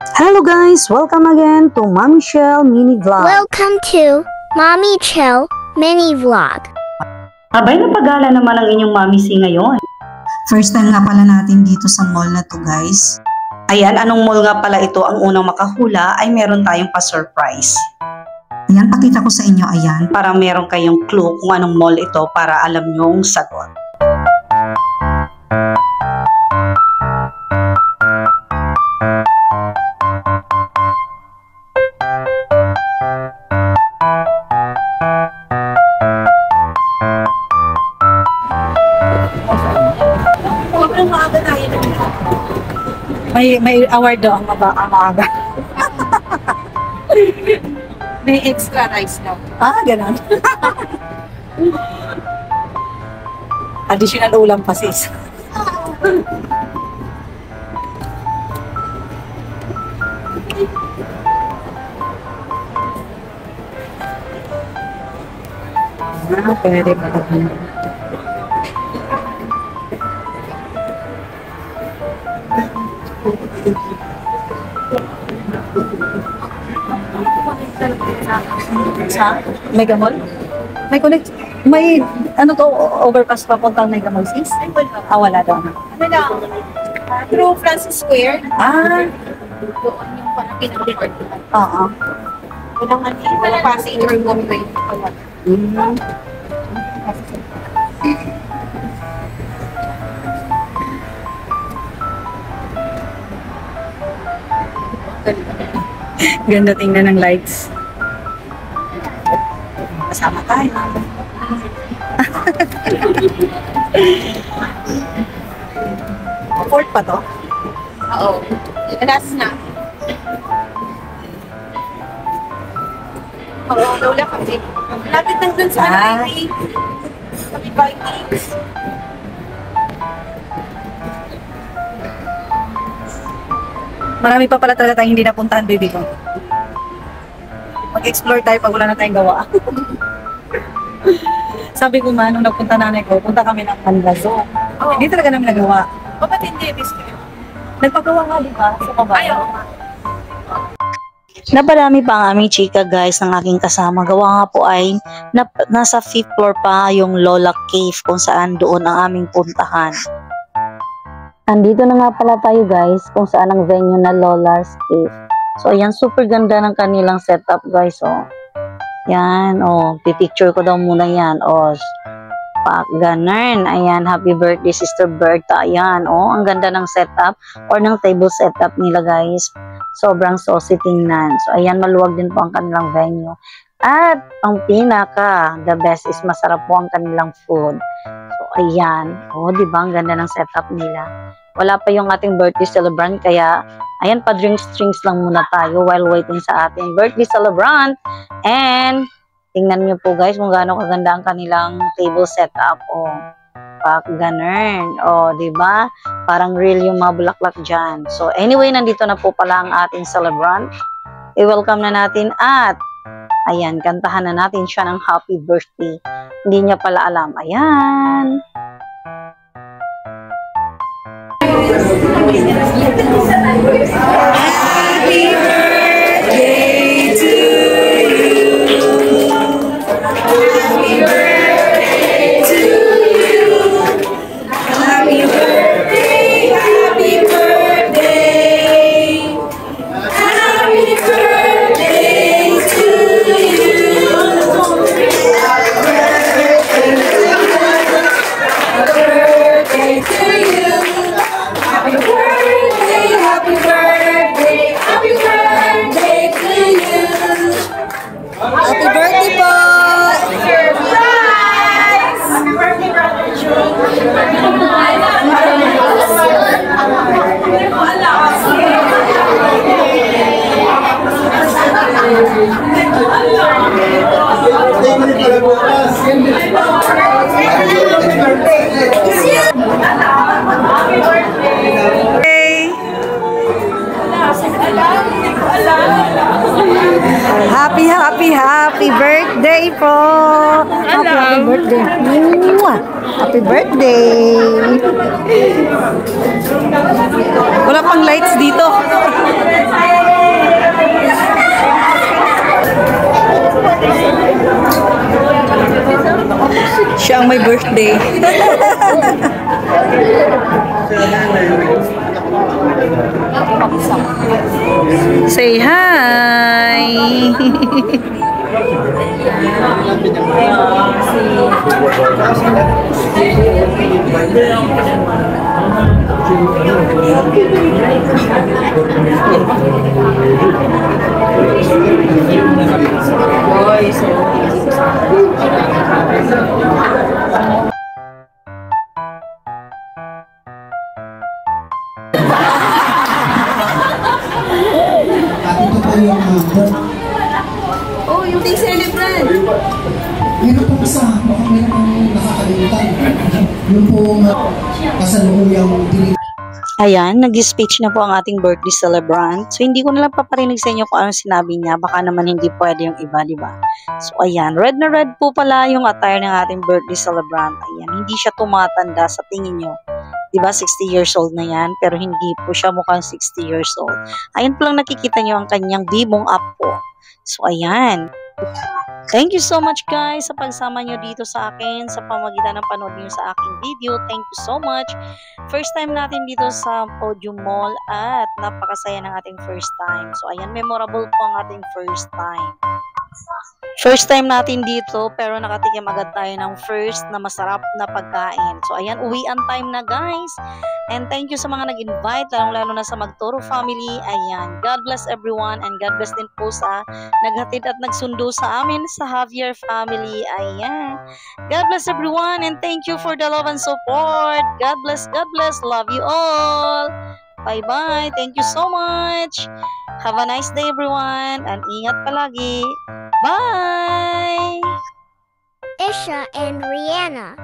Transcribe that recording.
Hello guys! Welcome again to Mommy Shell Mini Vlog. Welcome to Mommy Shell Mini Vlog. Abay, napagala naman ang inyong Mommy C ngayon. First time nga pala natin dito sa mall na to, guys. Ayan, anong mall nga pala ito? Ang unang makahula ay meron tayong pa-surprise. Ayan, pakita ko sa inyo, ayan. Para meron kayong clue kung anong mall ito para alam nyo ang sagot. May award daw ang maaga. May extra rice daw. Ganon. Additional ulam pa sis. Pwede pa. Sa Mega Mall? May connect, may ano to, overpass papuntang Mega Mall sis? Wala daw. Ano lang, through Francis Square, doon yung parang pinaka-court. Oo. Walang passenger walkway. Ganda tingnan ng lights. Kasama tayo. Fort pa to? Oo. Last na. Lola kasi. Lapit lang dun sa highway. Kami Vikings. Marami pa pala talaga tayong hindi napuntahan, baby ko. Mag-explore tayo pag wala na tayong gawa. Sabi ko nga, nung nagpunta nanay ko, punta kami ng Manlazo. Hindi talaga namin nagawa. Ba't hindi, Miss Kaya? Nagpagawa nga, di ba? Sa kabayo. Ayaw. Napadami pa ang aming chika guys ng aking kasama. Gawa nga po ay nasa 5th floor pa yung Lola Cave kung saan doon ang aming puntahan. Andito na nga pala tayo guys kung saan ang venue na Lola's Cave. So ayan, super ganda ng kanilang setup guys. Oh. Yan, pipicture ko daw muna yan. Pak ganun. Ayan, happy birthday Sister Berta. Ayan, ang ganda ng setup or ng table setup nila guys. Sobrang saucy tingnan. So ayan, maluwag din po ang kanilang venue. At ang pinaka, the best is masarap po ang kanilang food. So ayan, di ba ang ganda ng setup nila. Wala pa yung ating birthday celebrant kaya ayan, pa drinks lang muna tayo while waiting sa ating birthday celebrant. And tingnan niyo po guys kung gaano kaganda ang kanilang table setup. Pak ganun. Di ba? Parang real yung mga bulaklak dyan. So anyway, nandito na po pala ang ating celebrant. I-welcome na natin at ayan, kantahan na natin siya ng happy birthday. Hindi niya pala alam. Ayan. Happy birthday to you. Happy birthday to you. Happy birthday, happy birthday. Happy birthday to you. Happy birthday to you. Happy birthday, happy birthday, happy birthday to you. Happy birthday po! Surprise! Happy birthday, Brother Joe. Happy birthday po! Happy birthday! Happy birthday! Wala pang lights dito. Parang may birthday. Say hi! At ito po yung Oh, yung day celebrant. meron po isa, baka meron pong nakakalimutan. Yung pong kasalukuyang dinit. Ayan, nag-speech na po ang ating birthday celebrant. So, hindi ko na lang paparinig sa inyo kung anong sinabi niya. Baka naman hindi pwede yung iba, di ba? So, ayan. Red na red po pala yung attire ng ating birthday celebrant. Ayan, hindi siya tumatanda sa tingin nyo. Di ba, 60 years old na yan, pero hindi po siya mukhang 60 years old. Ayan po lang nakikita nyo ang kanyang bibong up po. So, ayan. Thank you so much guys sa pagsama nyo dito sa akin sa pamagitan ng panood nyo sa aking video. Thank you so much. First time natin dito sa Podium Mall at napakasaya ng ating first time. So, ayan, memorable po ang ating first time. First time natin dito pero nakatikim agad tayo ng first na masarap na pagkain. So ayan, uwian time na guys. And thank you sa mga nag-invite, lalong-lalo na sa Magtoro family. Ayan, God bless everyone and God bless din po sa naghatid at nagsundo sa amin sa Javier family. Ayan. God bless everyone and thank you for the love and support. God bless, love you all. Bye-bye. Thank you so much. Have a nice day everyone and ingat palagi. Bye! Isha and Rihanna.